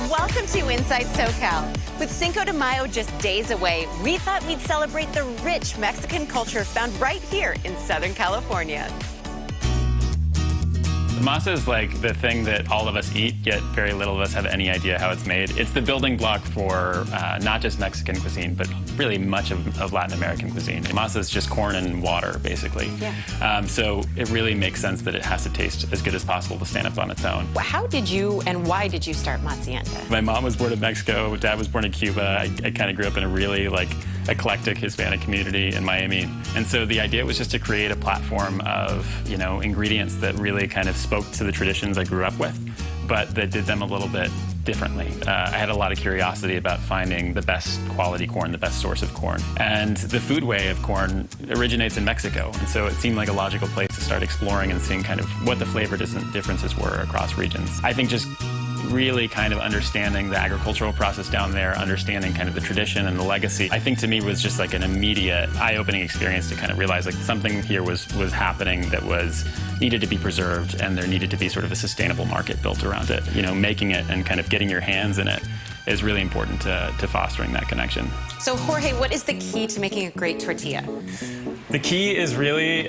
Welcome to Inside SoCal. With Cinco de Mayo just days away, we thought we'd celebrate the rich Mexican culture found right here in Southern California. Masa is like the thing that all of us eat, yet very little of us have any idea how it's made. It's the building block for not just Mexican cuisine, but really much of Latin American cuisine. Masa is just corn and water, basically. Yeah. So it really makes sense that it has to taste as good as possible to stand up on its own. How did you and why did you start Macienta? My mom was born in Mexico, dad was born in Cuba. I kind of grew up in a really eclectic Hispanic community in Miami. And so the idea was just to create a platform of, ingredients that really kind of spoke to the traditions I grew up with, but that did them a little bit differently. I had a lot of curiosity about finding the best quality corn, the best source of corn. And the food way of corn originates in Mexico. And so it seemed like a logical place to start exploring and seeing kind of what the flavor differences were across regions. I think just really kind of understanding the agricultural process down there, understanding kind of the tradition and the legacy, I think to me was just like an immediate eye-opening experience to kind of realize like something here was happening that needed to be preserved, and there needed to be sort of a sustainable market built around it. Making it and kind of getting your hands in it is really important to fostering that connection. So Jorge, what is the key to making a great tortilla? The key is really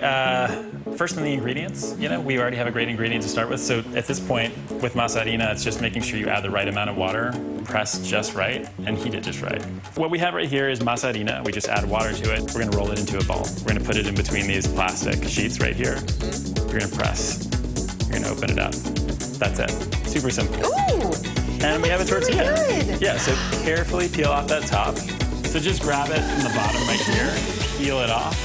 first in the ingredients. We already have a great ingredient to start with. So at this point with masa harina, it's just making sure you add the right amount of water, press just right, and heat it just right. What we have right here is masa harina. We just add water to it. We're going to roll it into a ball. We're going to put it in between these plastic sheets right here. You're going to press. You're going to open it up. That's it. Super simple. Ooh! And we have a tortilla. Really good. Yeah, so carefully peel off that top. So just grab it from the bottom right here, peel it off,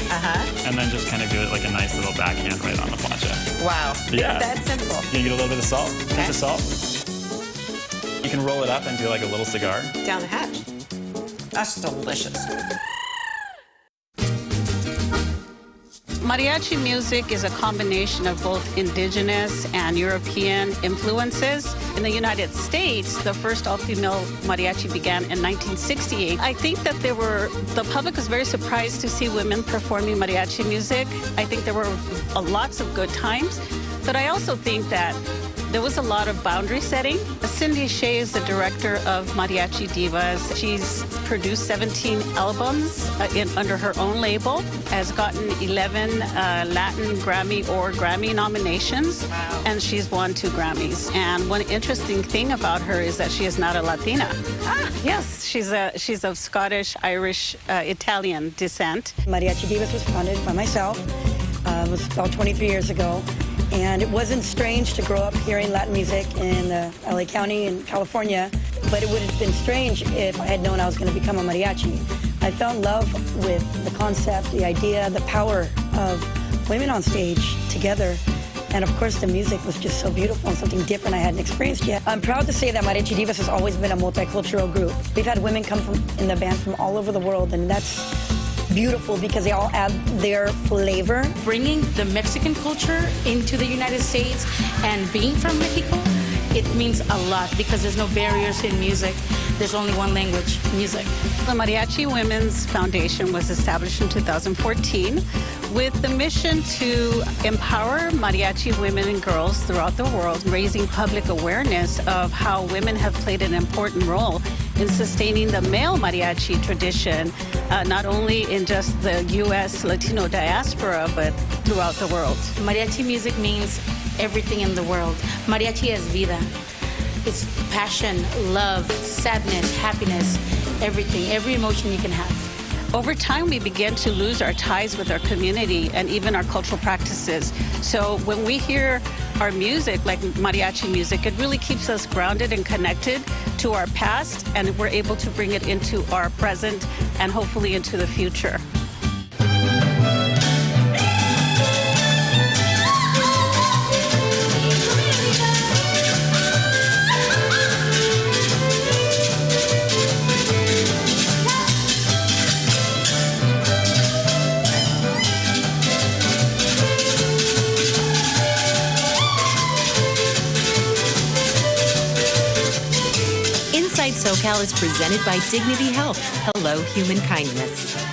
and then just kind of give it like a nice little backhand right on the plancha. Wow. Yeah. It's that simple. You get a little bit of salt, Okay. pinch of salt. You can roll it up and do like a little cigar. Down the hatch. That's delicious. Mariachi music is a combination of both indigenous and European influences. In the United States, the first all-female mariachi began in 1968. I think that the public was very surprised to see women performing mariachi music. I think there were lots of good times, but I also think that there was a lot of boundary setting. Shea is the director of Mariachi Divas. She's produced 17 albums under her own label, has gotten 11 Latin Grammy nominations, Wow. and she's won 2 Grammys. And one interesting thing about her is that she is not a Latina. Yes, she's of Scottish, Irish, Italian descent. Mariachi Divas was founded by myself. It was about 23 years ago. And it wasn't strange to grow up hearing Latin music in LA County in California, but it would have been strange if I had known I was going to become a mariachi. I fell in love with the concept, the idea, the power of women on stage together. And of course, the music was just so beautiful and something different I hadn't experienced yet. I'm proud to say that Mariachi Divas has always been a multicultural group. We've had women come in the band from all over the world, and that's beautiful because they all add their flavor. Bringing the Mexican culture into the United States and being from Mexico, it means a lot because there's no barriers in music. There's only one language, music. The Mariachi Women's Foundation was established in 2014 with the mission to empower mariachi women and girls throughout the world, raising public awareness of how women have played an important role in sustaining the male mariachi tradition, not only in just the U.S. Latino diaspora, but throughout the world. Mariachi music means everything in the world. Mariachi es vida. It's passion, love, sadness, happiness, everything, every emotion you can have. Over time, we began to lose our ties with our community and even our cultural practices. So when we hear our music, like mariachi music, it really keeps us grounded and connected to our past, and we're able to bring it into our present and hopefully into the future. Inside SoCal is presented by Dignity Health. Hello, human kindness.